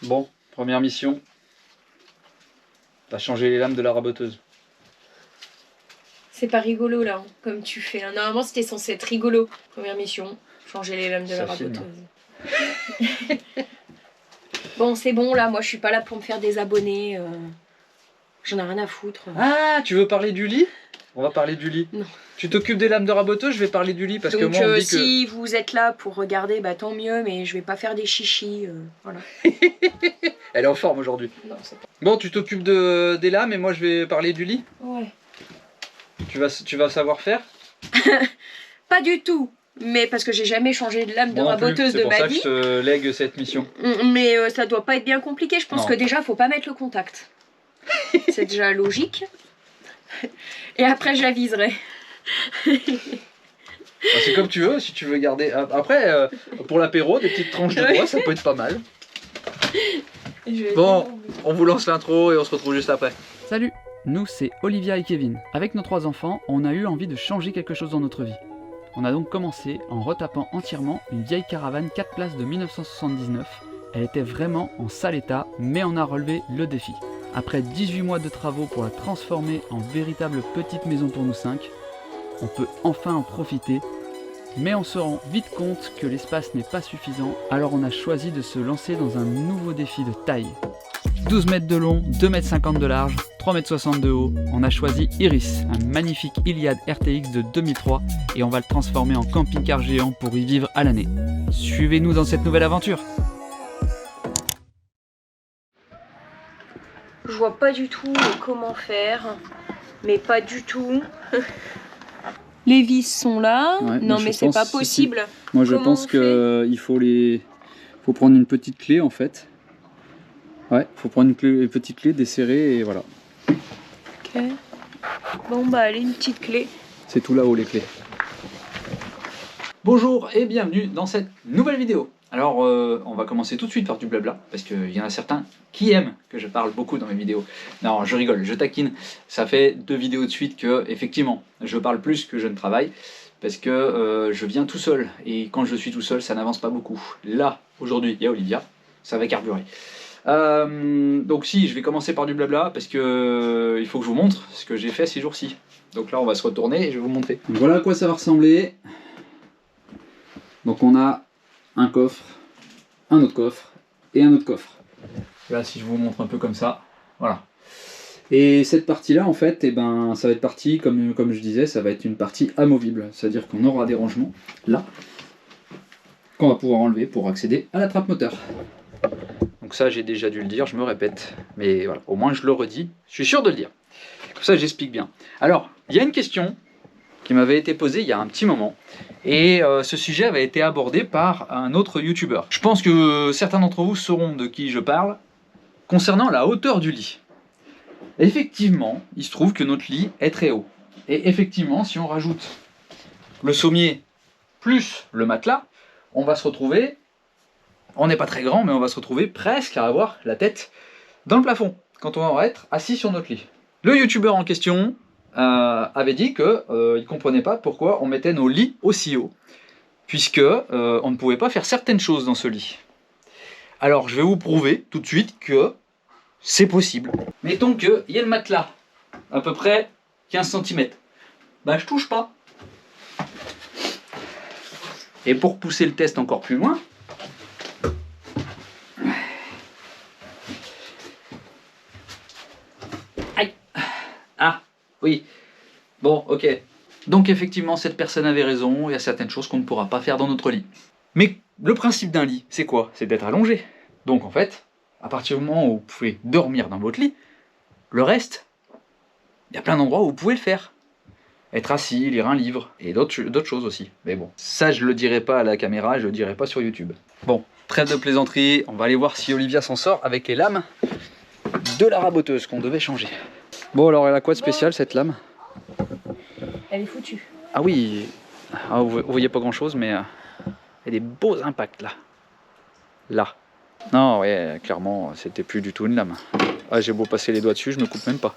Bon, première mission. T'as changé les lames de la raboteuse. C'est pas rigolo là, hein, comme tu fais. Normalement c'était censé être rigolo. Première mission, changer les lames de la raboteuse. Bon, c'est bon là, moi je suis pas là pour me faire des abonnés. J'en ai rien à foutre. Ah, tu veux parler du lit? On va parler du lit. Non. Tu t'occupes des lames de raboteuse, je vais parler du lit parce Donc, que moi on me dit si vous êtes là pour regarder, bah tant mieux, mais je vais pas faire des chichis. Voilà. Elle est en forme aujourd'hui. Non, c'est pas... Bon, tu t'occupes des lames et moi je vais parler du lit. Ouais. Tu vas savoir faire? Pas du tout. Mais parce que j'ai jamais changé de lame de raboteuse de ma vie. C'est pour ça que je te lègue cette mission. Mais ça doit pas être bien compliqué. Je pense Non. que déjà, faut pas mettre le contact. C'est déjà logique. Et après, je l'aviserai. C'est comme tu veux, si tu veux garder. Après, pour l'apéro, des petites tranches de bois, ça peut être pas mal. Bon, on vous lance l'intro et on se retrouve juste après. Salut, nous c'est Olivia et Kevin. Avec nos 3 enfants, on a eu envie de changer quelque chose dans notre vie. On a donc commencé en retapant entièrement une vieille caravane 4 places de 1979. Elle était vraiment en sale état, mais on a relevé le défi. Après 18 mois de travaux pour la transformer en véritable petite maison pour nous 5, on peut enfin en profiter, mais on se rend vite compte que l'espace n'est pas suffisant, alors on a choisi de se lancer dans un nouveau défi de taille. 12 mètres de long, 2 mètres 50 de large, 3 mètres 60 de haut, on a choisi Iris, un magnifique Iliad RTX de 2003, et on va le transformer en camping-car géant pour y vivre à l'année. Suivez-nous dans cette nouvelle aventure. Je vois pas du tout comment faire. Mais pas du tout. Les vis sont là. Ouais, non mais c'est pas possible. Moi je Comment pense on fait qu'il faut prendre une petite clé en fait. Ouais, faut prendre une petite clé, desserrer et voilà. Ok. Bon bah allez, une petite clé. C'est tout là-haut les clés. Bonjour et bienvenue dans cette nouvelle vidéo. Alors on va commencer tout de suite par du blabla parce qu'il y en a certains qui aiment que je parle beaucoup dans mes vidéos. Non, je rigole, je taquine. Ça fait 2 vidéos de suite que effectivement je parle plus que je ne travaille parce que je viens tout seul et quand je suis tout seul ça n'avance pas beaucoup. Là aujourd'hui il y a Olivia, ça va carburer. Donc si, je vais commencer par du blabla parce que il faut que je vous montre ce que j'ai fait ces jours-ci. Donc là on va se retourner et je vais vous montrer. Donc voilà à quoi ça va ressembler. Donc on a un coffre, un autre coffre et un autre coffre. Là si je vous montre un peu comme ça, voilà. Et cette partie là en fait, ça va être partie, comme je disais, ça va être une partie amovible. C'est-à-dire qu'on aura des rangements là, qu'on va pouvoir enlever pour accéder à la trappe moteur. Donc ça j'ai déjà dû le dire, je me répète, mais voilà, au moins je le redis, je suis sûr de le dire. Comme ça j'explique bien. Alors, il y a une question qui m'avait été posée il y a un petit moment, et ce sujet avait été abordé par un autre youtubeur. Je pense que certains d'entre vous sauront de qui je parle, concernant la hauteur du lit. Effectivement, il se trouve que notre lit est très haut. Et effectivement, si on rajoute le sommier plus le matelas, on va se retrouver... On n'est pas très grand, mais on va se retrouver presque à avoir la tête dans le plafond, quand on va être assis sur notre lit. Le youtubeur en question avait dit qu'il ne comprenait pas pourquoi on mettait nos lits aussi haut, puisque on ne pouvait pas faire certaines choses dans ce lit. Alors je vais vous prouver tout de suite que c'est possible. Mettons qu'il y a le matelas, à peu près 15 cm. Ben je touche pas. Et pour pousser le test encore plus loin, ah, oui. Bon, ok. Donc effectivement, cette personne avait raison, il y a certaines choses qu'on ne pourra pas faire dans notre lit. Mais le principe d'un lit, c'est quoi? C'est d'être allongé. Donc en fait, à partir du moment où vous pouvez dormir dans votre lit, le reste, il y a plein d'endroits où vous pouvez le faire. Être assis, lire un livre, et d'autres choses aussi. Mais bon, ça je le dirai pas à la caméra, je le dirai pas sur YouTube. Bon, trêve de plaisanterie, on va aller voir si Olivia s'en sort avec les lames de la raboteuse qu'on devait changer. Bon alors elle a quoi de spécial cette lame? Elle est foutue. Ah oui, ah, vous voyez pas grand chose mais il y a des beaux impacts là. Là. Non ouais, clairement c'était plus du tout une lame. Ah, j'ai beau passer les doigts dessus, je me coupe même pas.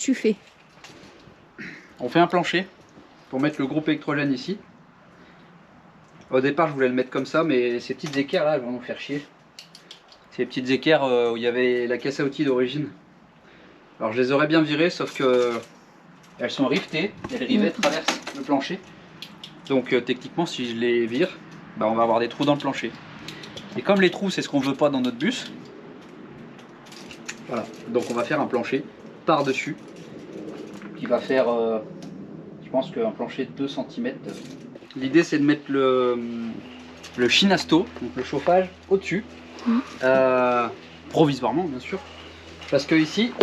tu fais? On fait un plancher pour mettre le groupe électrogène ici. Au départ je voulais le mettre comme ça, mais ces petites équerres là elles vont nous faire chier. Ces petites équerres où il y avait la caisse à outils d'origine. Alors je les aurais bien virées, sauf que elles sont rivetées et les rivets traversent le plancher. Donc techniquement si je les vire, bah, on va avoir des trous dans le plancher. Et comme les trous c'est ce qu'on veut pas dans notre bus, voilà, donc on va faire un plancher par dessus qui va faire je pense qu'un plancher de 2 cm. L'idée c'est de mettre le chinasto, donc le chauffage au dessus, provisoirement bien sûr, parce que ici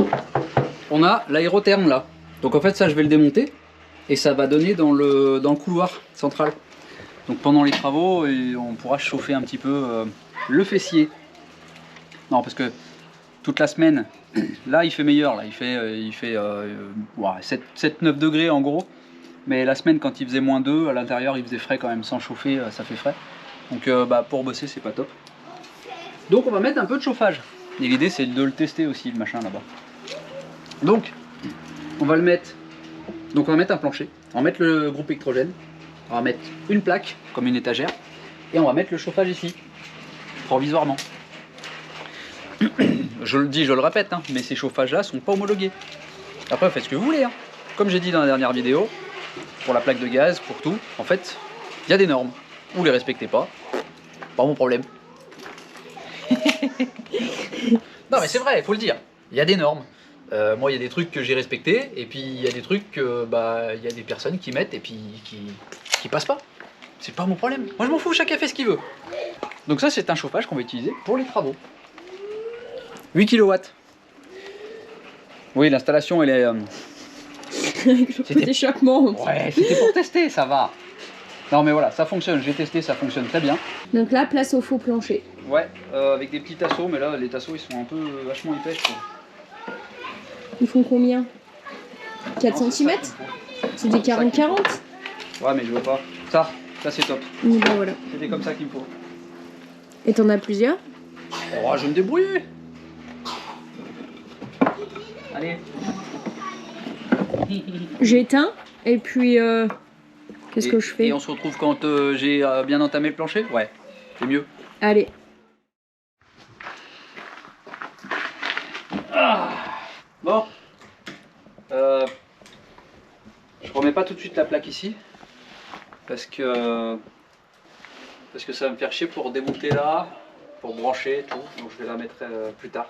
on a l'aérotherme là, donc en fait ça je vais le démonter et ça va donner dans le couloir central. Donc pendant les travaux on pourra chauffer un petit peu le fessier. Non, parce que toute la semaine là il fait meilleur, là il fait 7-9 degrés en gros, mais la semaine quand il faisait -2 à l'intérieur il faisait frais quand même, sans chauffer ça fait frais, donc pour bosser c'est pas top. Donc on va mettre un peu de chauffage et l'idée c'est de le tester aussi le machin là-bas. Donc on va le mettre, donc on va mettre un plancher, on va mettre le groupe électrogène, on va mettre une plaque comme une étagère et on va mettre le chauffage ici provisoirement. Je le dis, je le répète, hein, mais ces chauffages là sont pas homologués. Après faites ce que vous voulez, hein. Comme j'ai dit dans la dernière vidéo, pour la plaque de gaz, pour tout, en fait il y a des normes, vous les respectez pas mon problème. Non mais c'est vrai, il faut le dire, il y a des normes. Moi il y a des trucs que j'ai respectés et puis il y a des trucs que il y a des personnes qui mettent et puis qui passent pas. C'est pas mon problème, moi je m'en fous, chacun fait ce qu'il veut. Donc ça c'est un chauffage qu'on va utiliser pour les travaux. 8 kW. Oui, l'installation elle est... C'était d'échappement. Ouais, c'était pour tester, ça va. Non mais voilà, ça fonctionne, j'ai testé, ça fonctionne très bien. Donc là, place au faux plancher. Ouais, avec des petits tasseaux, mais là les tasseaux ils sont un peu vachement épais je trouve. Ils font combien? 4 cm? C'est des 40-40? Ouais mais je veux pas. Ça c'est top. Bon bah voilà. C'était comme ça qu'il me faut. Et t'en as plusieurs? Oh, je vais me débrouiller. Allez. J'éteins et puis qu'est-ce que je fais? Et on se retrouve quand j'ai bien entamé le plancher? Ouais, c'est mieux. Allez. Bon. Je remets pas tout de suite la plaque ici. Parce que ça va me faire chier pour démonter là, pour brancher et tout. Donc je vais la mettre plus tard.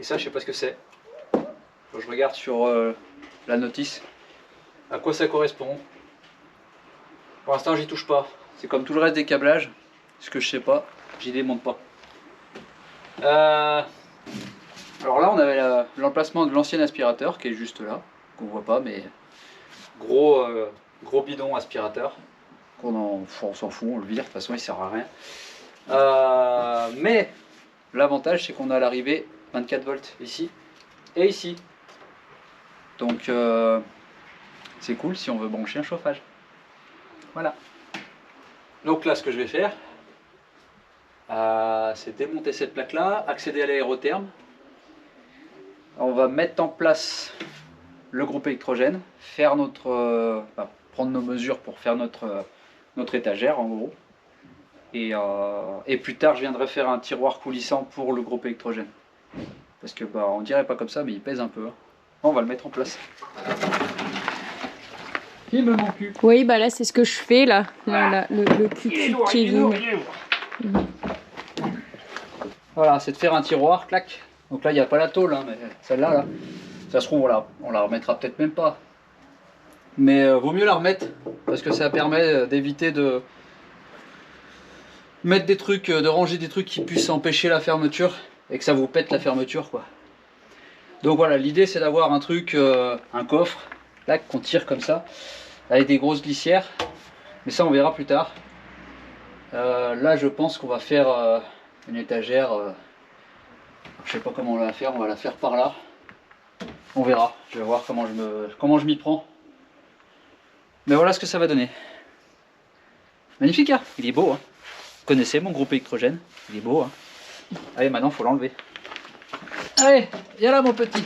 Et ça je sais pas ce que c'est. Je regarde sur la notice à quoi ça correspond. Pour l'instant j'y touche pas. C'est comme tout le reste des câblages. Ce que je sais pas, j'y démonte pas. Alors là on avait l'emplacement de l'ancien aspirateur qui est juste là, qu'on voit pas, mais gros bidon aspirateur. On s'en fout, on le vire, de toute façon il sert à rien. Mais l'avantage c'est qu'on a l'arrivée 24 volts ici et ici. Donc c'est cool si on veut brancher un chauffage. Voilà. Donc là ce que je vais faire, c'est démonter cette plaque là, accéder à l'aérotherme. On va mettre en place le groupe électrogène, faire prendre nos mesures pour faire notre étagère en gros. Et plus tard je viendrai faire un tiroir coulissant pour le groupe électrogène. Parce que on dirait pas comme ça mais il pèse un peu. Hein. On va le mettre en place. Il me manque. Oui bah là c'est ce que je fais là. Là le cul de Kevin. Voilà, c'est de faire un tiroir, clac. Donc là il n'y a pas la tôle, hein, mais celle-là, là, ça se trouve on la remettra peut-être même pas. Mais vaut mieux la remettre parce que ça permet d'éviter de mettre des trucs, de ranger des trucs qui puissent empêcher la fermeture et que ça vous pète la fermeture quoi. Donc voilà, l'idée c'est d'avoir un truc, un coffre, là qu'on tire comme ça, avec des grosses glissières. Mais ça on verra plus tard. Là je pense qu'on va faire une étagère. Je sais pas comment on va la faire, on va la faire par là. On verra, je vais voir comment je m'y prends. Mais voilà ce que ça va donner. Magnifique, hein, il est beau. Hein. Vous connaissez mon groupe électrogène, il est beau. Hein. Allez, maintenant il faut l'enlever. Allez, viens là mon petit.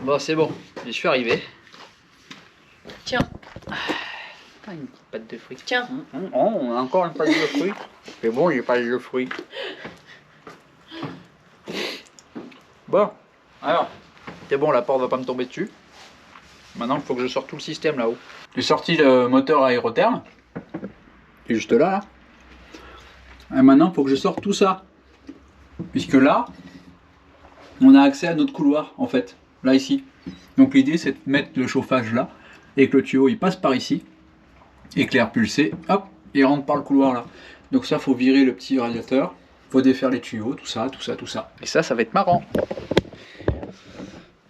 Bon, c'est bon, j'y suis arrivé. Tiens. Ah, une petite pâte de fruits. Tiens. Oh, on a encore une pâte de fruits. C'est bon, j'ai pas de fruits. Bon, alors, c'est bon, la porte va pas me tomber dessus. Maintenant, il faut que je sorte tout le système là-haut. J'ai sorti le moteur aérotherme. Il est juste là. Et maintenant, il faut que je sorte tout ça. Puisque là, on a accès à notre couloir, en fait. Là, ici. Donc l'idée, c'est de mettre le chauffage là. Et que le tuyau, il passe par ici. Et que l'air pulsé, hop, il rentre par le couloir là. Donc ça, faut virer le petit radiateur. Faut défaire les tuyaux, tout ça, tout ça, tout ça. Et ça va être marrant.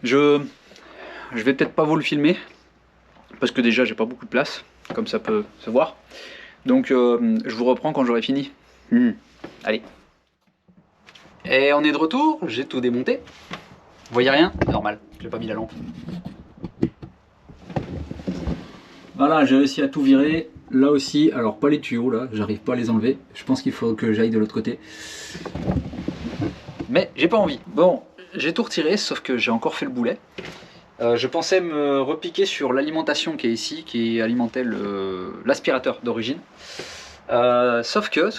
Je vais peut-être pas vous le filmer. Parce que déjà, j'ai pas beaucoup de place. Comme ça peut se voir. Donc, je vous reprends quand j'aurai fini. Allez. Et on est de retour. J'ai tout démonté. Vous voyez rien? Normal, j'ai pas mis la lampe. Voilà, j'ai réussi à tout virer. Là aussi, alors pas les tuyaux là, j'arrive pas à les enlever. Je pense qu'il faut que j'aille de l'autre côté. Mais j'ai pas envie. Bon, j'ai tout retiré, sauf que j'ai encore fait le boulet. Je pensais me repiquer sur l'alimentation qui est ici, qui alimentait l'aspirateur d'origine. Sauf que,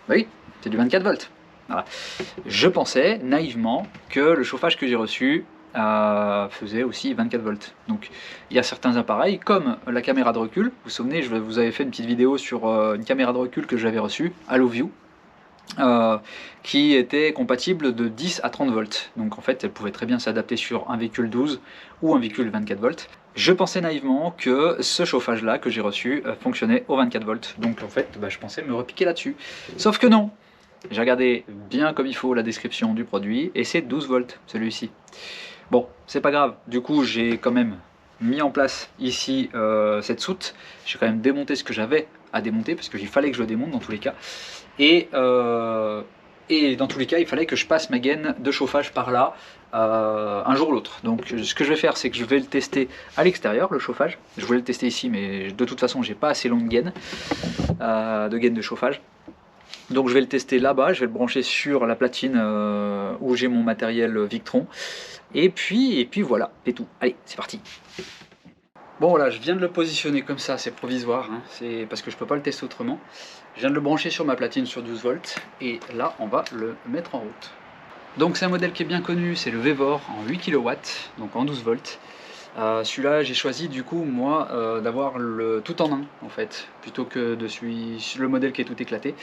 oui, c'est du 24 volts. Voilà. Je pensais naïvement que le chauffage que j'ai reçu faisait aussi 24 volts. Donc il y a certains appareils comme la caméra de recul. Vous vous souvenez, je vous avais fait une petite vidéo sur une caméra de recul que j'avais reçue, HalloView, qui était compatible de 10 à 30 volts. Donc en fait, elle pouvait très bien s'adapter sur un véhicule 12 ou un véhicule 24 volts. Je pensais naïvement que ce chauffage-là que j'ai reçu fonctionnait au 24 volts. Donc en fait, je pensais me repiquer là-dessus. Sauf que non. J'ai regardé bien comme il faut la description du produit et c'est 12 volts celui-ci. Bon, c'est pas grave. Du coup, j'ai quand même mis en place ici cette soute. J'ai quand même démonté ce que j'avais à démonter parce qu'il fallait que je le démonte dans tous les cas. Et dans tous les cas, il fallait que je passe ma gaine de chauffage par là un jour ou l'autre. Donc ce que je vais faire, c'est que je vais le tester à l'extérieur, le chauffage. Je voulais le tester ici, mais de toute façon, j'ai pas assez longue gaine de chauffage. Donc je vais le tester là-bas, je vais le brancher sur la platine où j'ai mon matériel Victron. Et puis voilà, c'est tout. Allez, c'est parti. Bon voilà, je viens de le positionner comme ça, c'est provisoire, hein, c'est parce que je peux pas le tester autrement. Je viens de le brancher sur ma platine sur 12 volts et là on va le mettre en route. Donc c'est un modèle qui est bien connu, c'est le Vevor en 8 kW, donc en 12 volts. Celui-là j'ai choisi du coup moi d'avoir le tout en un en fait, plutôt que de le modèle qui est tout éclaté.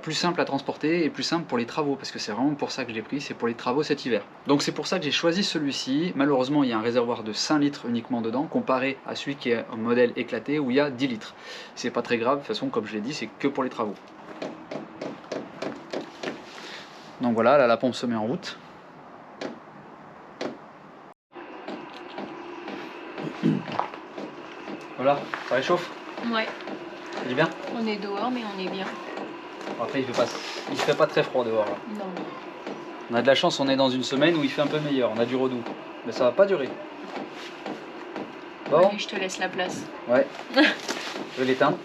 Plus simple à transporter et plus simple pour les travaux, parce que c'est vraiment pour ça que je l'ai pris, c'est pour les travaux cet hiver. Donc c'est pour ça que j'ai choisi celui-ci. Malheureusement il y a un réservoir de 5 litres uniquement dedans, comparé à celui qui est un modèle éclaté où il y a 10 litres. C'est pas très grave, de toute façon comme je l'ai dit, c'est que pour les travaux. Donc voilà, là la pompe se met en route. Voilà, ça réchauffe? Ouais. Ça dit bien? On est dehors, mais on est bien. Après, il fait pas très froid dehors. Là. Non. On a de la chance, on est dans une semaine où il fait un peu meilleur. On a du redoux. Mais ça va pas durer. Bon. Allez, je te laisse la place. Ouais. Je vais l'éteindre.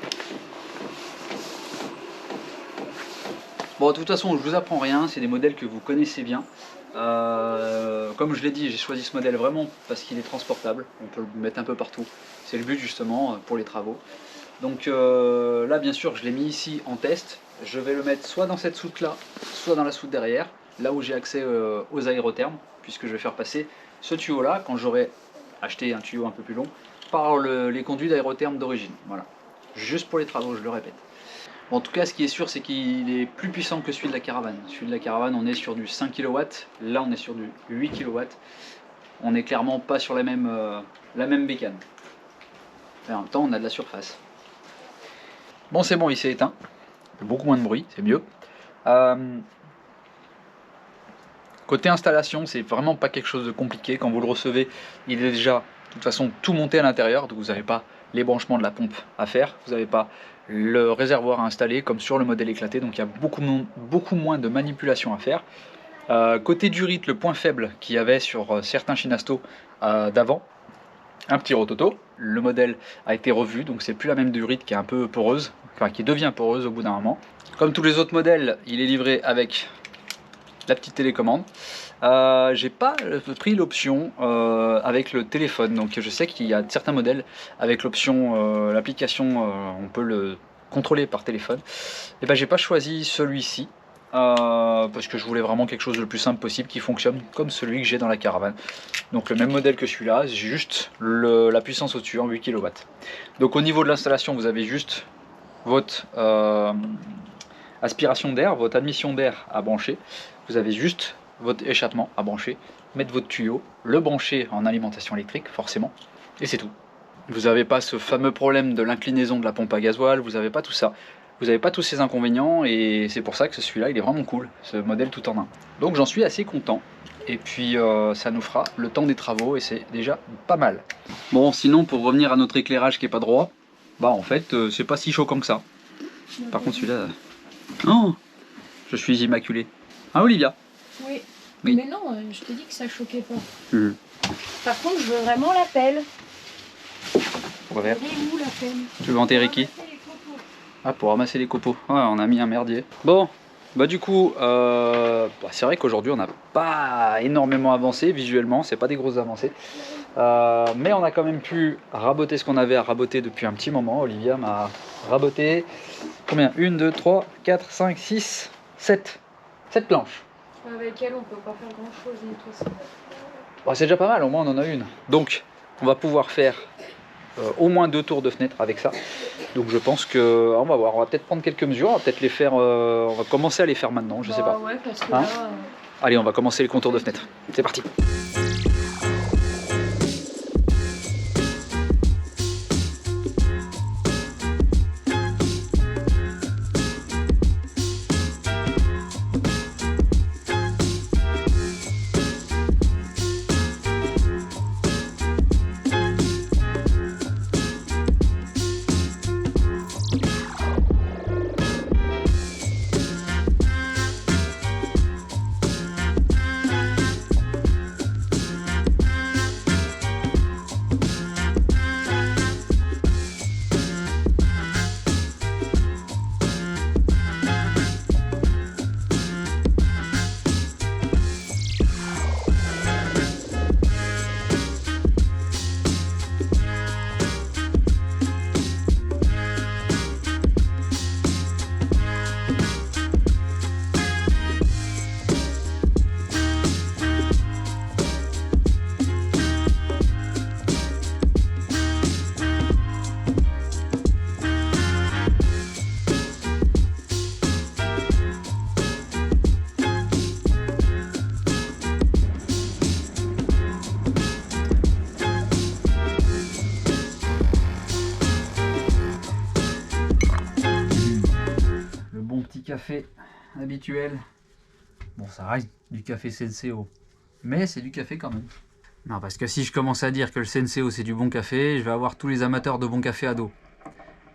Bon, de toute façon, je vous apprends rien. C'est des modèles que vous connaissez bien. Comme je l'ai dit, j'ai choisi ce modèle vraiment parce qu'il est transportable. On peut le mettre un peu partout. C'est le but justement pour les travaux. Donc là, bien sûr, je l'ai mis ici en test. Je vais le mettre soit dans cette soute là, soit dans la soute derrière, là où j'ai accès aux aérothermes, puisque je vais faire passer ce tuyau là, quand j'aurai acheté un tuyau un peu plus long, par les conduits d'aérothermes d'origine. Voilà, juste pour les travaux, je le répète. Bon, en tout cas, ce qui est sûr, c'est qu'il est plus puissant que celui de la caravane. Celui de la caravane, on est sur du 5 kW, là on est sur du 8 kW. On n'est clairement pas sur la même bécane. Et en même temps, on a de la surface. Bon, c'est bon, il s'est éteint. Beaucoup moins de bruit, c'est mieux. Côté installation, c'est vraiment pas quelque chose de compliqué. Quand vous le recevez, il est déjà de toute façon tout monté à l'intérieur, donc vous n'avez pas les branchements de la pompe à faire, vous n'avez pas le réservoir à installer comme sur le modèle éclaté, donc il y a beaucoup moins de manipulation à faire. Côté durite, le point faible qu'il y avait sur certains Shinasto d'avant, un petit rototo. Le modèle a été revu, donc c'est plus la même durite qui est un peu poreuse, enfin qui devient poreuse au bout d'un moment. Comme tous les autres modèles, il est livré avec la petite télécommande. J'ai pas pris l'option avec le téléphone, donc je sais qu'il y a certains modèles avec l'option, l'application, on peut le contrôler par téléphone. Et ben j'ai pas choisi celui-ci parce que je voulais vraiment quelque chose de le plus simple possible qui fonctionne comme celui que j'ai dans la caravane. Donc le même modèle que celui-là, j'ai juste la puissance au-dessus en 8 kW. Donc au niveau de l'installation, vous avez juste votre aspiration d'air, votre admission d'air à brancher. Vous avez juste votre échappement à brancher, mettre votre tuyau, le brancher en alimentation électrique forcément, et c'est tout. Vous n'avez pas ce fameux problème de l'inclinaison de la pompe à gasoil, vous n'avez pas tout ça. Vous n'avez pas tous ces inconvénients et c'est pour ça que celui-là il est vraiment cool, ce modèle tout en un. Donc j'en suis assez content et puis ça nous fera le temps des travaux et c'est déjà pas mal. Bon sinon pour revenir à notre éclairage qui est pas droit, bah en fait c'est pas si choquant que ça. Par contre celui-là... Oh, je suis immaculé. Ah Olivia? Oui. Oui. Mais non, je t'ai dit que ça choquait pas. Par contre, je veux vraiment la pelle. On va faire. Elle est où la pelle? Tu veux enterrer qui? Ah, pour ramasser les copeaux. Ouais, on a mis un merdier. Bon, bah du coup, c'est vrai qu'aujourd'hui on n'a pas énormément avancé visuellement, c'est pas des grosses avancées. Mais on a quand même pu raboter ce qu'on avait à raboter depuis un petit moment. Olivia m'a raboté combien? 1, 2, 3, 4, 5, 6, 7. 7 planches. Avec elle, on peut pas faire grand chose. Bon, c'est déjà pas mal, au moins on en a une. Donc, on va pouvoir faire au moins 2 tours de fenêtre avec ça. Donc je pense que, on va voir, on va peut-être prendre quelques mesures, on va peut-être les faire, on va commencer à les faire maintenant, je sais pas. Ouais, parce que hein là, Allez, on va commencer les contours de fenêtre. C'est parti. Café habituel. Bon, ça reste du café Senseo, mais c'est du café quand même. Non, parce que si je commence à dire que le Senseo c'est du bon café, je vais avoir tous les amateurs de bon café à dos.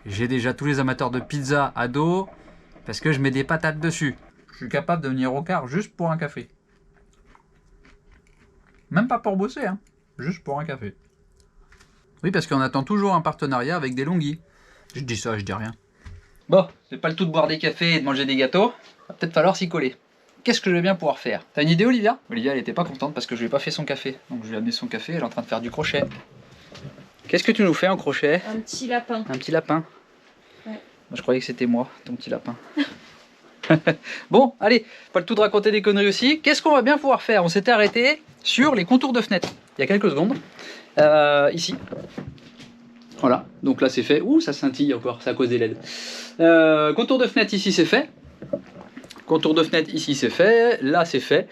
J'ai déjà tous les amateurs de pizza à dos parce que je mets des patates dessus. Je suis capable de venir au quart juste pour un café. Même pas pour bosser, hein. Juste pour un café. Oui, parce qu'on attend toujours un partenariat avec des longuis. Je dis ça, je dis rien. Bon, c'est pas le tout de boire des cafés et de manger des gâteaux. Va peut-être falloir s'y coller. Qu'est-ce que je vais bien pouvoir faire? T'as une idée, Olivia? Olivia, elle était pas contente parce que je lui ai pas fait son café. Donc je lui ai amené son café, elle est en train de faire du crochet. Qu'est-ce que tu nous fais en crochet? un petit lapin. Un petit lapin? Ouais. Je croyais que c'était moi, ton petit lapin. Bon, allez, pas le tout de raconter des conneries aussi. Qu'est-ce qu'on va bien pouvoir faire? On s'était arrêté sur les contours de fenêtre il y a quelques secondes. Ici. Voilà, donc là c'est fait. Ouh, ça scintille encore, c'est à cause des LED. Contour de fenêtre ici c'est fait. Contour de fenêtre ici c'est fait. Là c'est fait.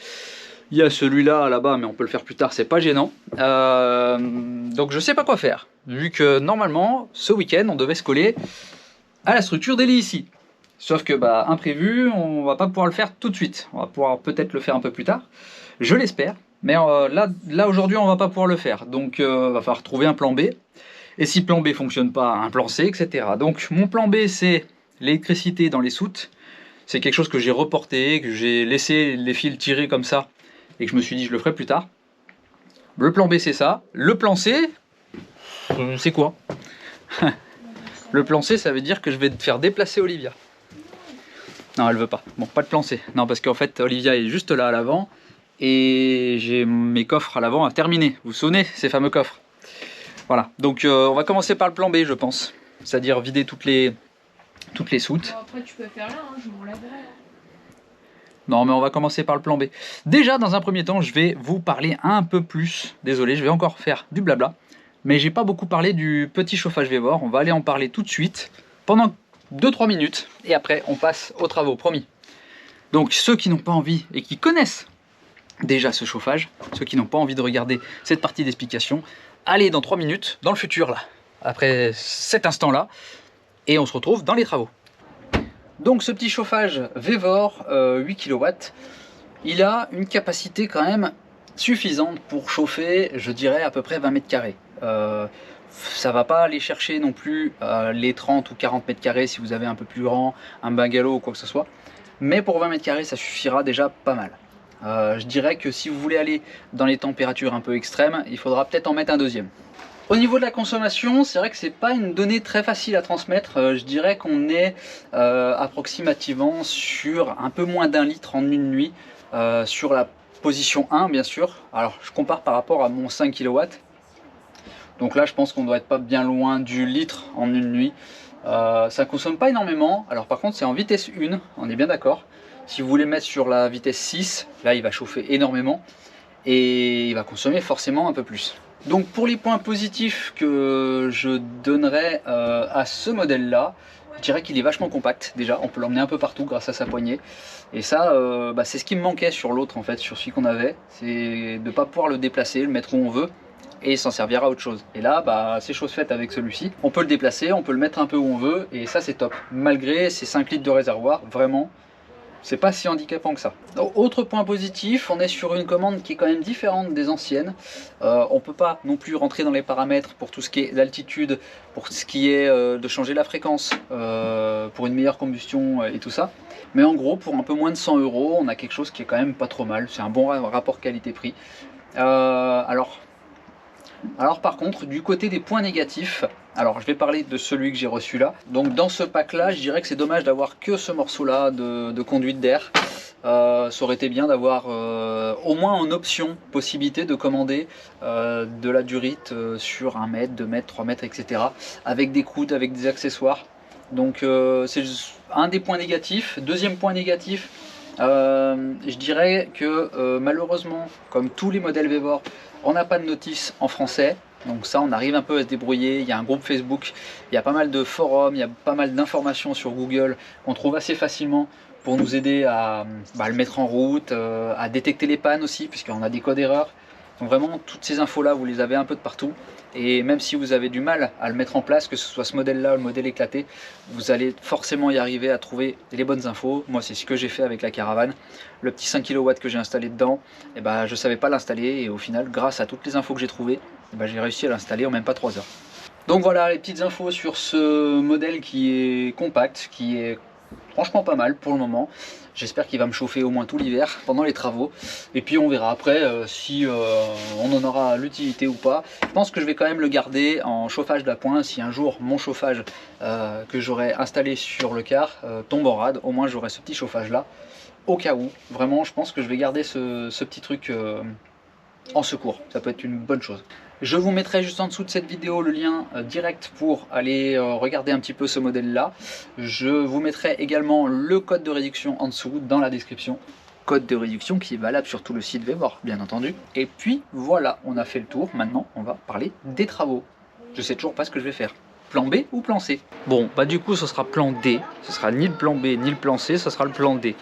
Il y a celui-là là-bas, mais on peut le faire plus tard, c'est pas gênant. Donc je sais pas quoi faire. Vu que normalement, ce week-end, on devait se coller à la structure des lits ici. Sauf que, bah, imprévu, on va pas pouvoir le faire tout de suite. On va pouvoir peut-être le faire un peu plus tard. Je l'espère. Mais là aujourd'hui, on va pas pouvoir le faire. Donc, va falloir trouver un plan B. Et si plan B fonctionne pas, un plan C, etc. Donc, mon plan B, c'est l'électricité dans les soutes. C'est quelque chose que j'ai reporté, que j'ai laissé les fils tirer comme ça. Et que je me suis dit, je le ferai plus tard. Le plan B, c'est ça. Le plan C, c'est quoi? Le plan C, ça veut dire que je vais faire déplacer Olivia. Non, elle veut pas. Bon, pas de plan C. Non, parce qu'en fait, Olivia est juste là à l'avant. Et j'ai mes coffres à l'avant à terminer. Vous vous souvenez, ces fameux coffres? Voilà. Donc, on va commencer par le plan B, je pense. C'est-à-dire vider toutes les soutes. Bon, après, tu peux faire là, hein, je m'en laverai. Non, mais on va commencer par le plan B. Déjà, dans un premier temps, je vais vous parler un peu plus. Désolé, je vais encore faire du blabla. Mais j'ai pas beaucoup parlé du petit chauffage Vévor. On va aller en parler tout de suite, pendant 2-3 minutes. Et après, on passe aux travaux, promis. Donc, ceux qui n'ont pas envie et qui connaissent déjà ce chauffage, ceux qui n'ont pas envie de regarder cette partie d'explication, allez dans 3 minutes, dans le futur, là, après cet instant-là. Et on se retrouve dans les travaux. Donc ce petit chauffage Vévor 8 kW, il a une capacité quand même suffisante pour chauffer, je dirais à peu près 20 mètres carrés. Ça va pas aller chercher non plus les 30 ou 40 mètres carrés si vous avez un peu plus grand, un bungalow ou quoi que ce soit. Mais pour 20 mètres carrés, ça suffira déjà pas mal. Je dirais que si vous voulez aller dans les températures un peu extrêmes, il faudra peut-être en mettre un deuxième. Au niveau de la consommation, c'est vrai que c'est pas une donnée très facile à transmettre. Je dirais qu'on est approximativement sur un peu moins d'1 litre en une nuit sur la position 1 bien sûr. Alors je compare par rapport à mon 5 kW. Donc là je pense qu'on doit être pas bien loin du litre en une nuit. Ça consomme pas énormément. Alors par contre c'est en vitesse 1, on est bien d'accord. Si vous voulez mettre sur la vitesse 6, là il va chauffer énormément et il va consommer forcément un peu plus. Donc pour les points positifs que je donnerais à ce modèle là, je dirais qu'il est vachement compact déjà, on peut l'emmener un peu partout grâce à sa poignée. Et ça c'est ce qui me manquait sur l'autre en fait, sur celui qu'on avait, c'est de ne pas pouvoir le déplacer, le mettre où on veut et s'en servir à autre chose. Et là c'est chose faite avec celui-ci, on peut le déplacer, on peut le mettre un peu où on veut et ça c'est top. Malgré ces 5 litres de réservoir, vraiment c'est pas si handicapant que ça. Autre point positif, on est sur une commande qui est quand même différente des anciennes. On peut pas non plus rentrer dans les paramètres pour tout ce qui est l'altitude, pour ce qui est de changer la fréquence, pour une meilleure combustion et tout ça. Mais en gros, pour un peu moins de 100 €, on a quelque chose qui est quand même pas trop mal. C'est un bon rapport qualité-prix. Alors par contre, du côté des points négatifs, alors je vais parler de celui que j'ai reçu là. Donc dans ce pack là, je dirais que c'est dommage d'avoir que ce morceau là de conduite d'air. Ça aurait été bien d'avoir au moins en option possibilité de commander de la durite sur 1 mètre, 2 mètres, 3 mètres, etc. Avec des coudes, avec des accessoires. Donc c'est un des points négatifs. Deuxième point négatif, je dirais que malheureusement, comme tous les modèles Vévor, on n'a pas de notice en français. Donc ça, on arrive un peu à se débrouiller. Il y a un groupe Facebook, il y a pas mal de forums, il y a pas mal d'informations sur Google qu'on trouve assez facilement pour nous aider à le mettre en route, à détecter les pannes aussi, puisqu'on a des codes erreurs. Donc vraiment, toutes ces infos-là, vous les avez un peu de partout. Et même si vous avez du mal à le mettre en place, que ce soit ce modèle-là ou le modèle éclaté, vous allez forcément y arriver à trouver les bonnes infos. Moi, c'est ce que j'ai fait avec la caravane. Le petit 5 kW que j'ai installé dedans, je ne savais pas l'installer. Et au final, grâce à toutes les infos que j'ai trouvées, j'ai réussi à l'installer en même pas 3 heures. Donc voilà les petites infos sur ce modèle qui est compact, qui est franchement pas mal pour le moment. J'espère qu'il va me chauffer au moins tout l'hiver pendant les travaux. Et puis on verra après si on en aura l'utilité ou pas. Je pense que je vais quand même le garder en chauffage d'appoint. Si un jour mon chauffage que j'aurai installé sur le car tombe en rade, au moins j'aurai ce petit chauffage là. Au cas où, vraiment je pense que je vais garder ce petit truc en secours. Ça peut être une bonne chose. Je vous mettrai juste en dessous de cette vidéo le lien direct pour aller regarder un petit peu ce modèle là. Je vous mettrai également le code de réduction en dessous dans la description. Code de réduction qui est valable sur tout le site Vévor bien entendu. Et puis voilà, on a fait le tour. Maintenant on va parler des travaux. Je sais toujours pas ce que je vais faire. Plan B ou plan C? Bon bah du coup ce sera plan D. Ce sera ni le plan B ni le plan C, ce sera le plan D.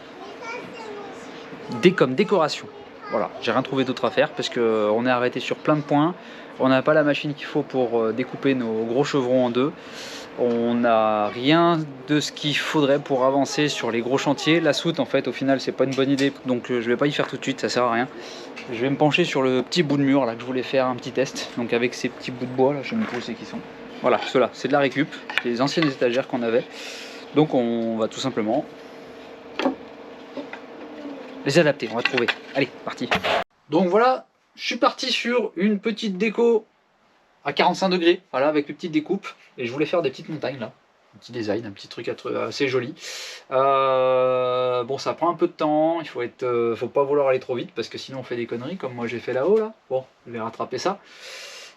D comme décoration. Voilà, j'ai rien trouvé d'autre à faire parce qu'on est arrêté sur plein de points. On n'a pas la machine qu'il faut pour découper nos gros chevrons en deux. On n'a rien de ce qu'il faudrait pour avancer sur les gros chantiers. La soute en fait au final c'est pas une bonne idée, donc je vais pas y faire tout de suite, ça sert à rien. Je vais me pencher sur le petit bout de mur là que je voulais faire un petit test. Donc avec ces petits bouts de bois là, je sais même plus où c'est qu'ils sont. Voilà, ceux-là, c'est de la récup, c'est les anciennes étagères qu'on avait. Donc on va tout simplement les adapter, on va trouver. Allez, parti. Donc voilà, je suis parti sur une petite déco à 45 degrés, voilà, avec une petite découpe. Et je voulais faire des petites montagnes là, petit design, un petit truc assez joli. Bon, ça prend un peu de temps, il faut pas vouloir aller trop vite parce que sinon on fait des conneries comme moi j'ai fait là-haut là. Bon, je vais rattraper ça.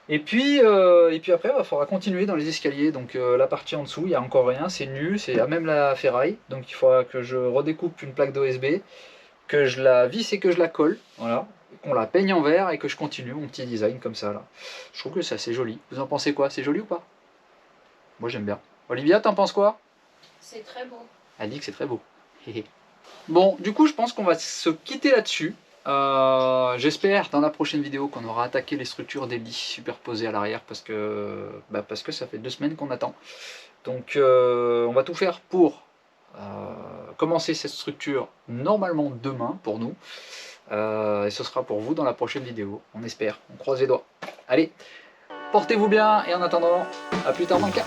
Et puis après, il faudra continuer dans les escaliers. Donc la partie en dessous, il n'y a encore rien, c'est nu, c'est à même la ferraille. Donc il faudra que je redécoupe une plaque d'OSB, que je la visse et que je la colle. Voilà. Qu'on la peigne en vert et que je continue mon petit design comme ça là. Je trouve que c'est assez joli. Vous en pensez quoi? C'est joli ou pas? Moi j'aime bien. Olivia, t'en penses quoi? C'est très beau. Elle dit que c'est très beau. Bon, du coup je pense qu'on va se quitter là-dessus. J'espère dans la prochaine vidéo qu'on aura attaqué les structures des lits superposés à l'arrière parce que ça fait 2 semaines qu'on attend. Donc on va tout faire pour commencer cette structure normalement demain pour nous. Et ce sera pour vous dans la prochaine vidéo, on espère, on croise les doigts. Allez, portez-vous bien et en attendant, à plus tard dans le cas.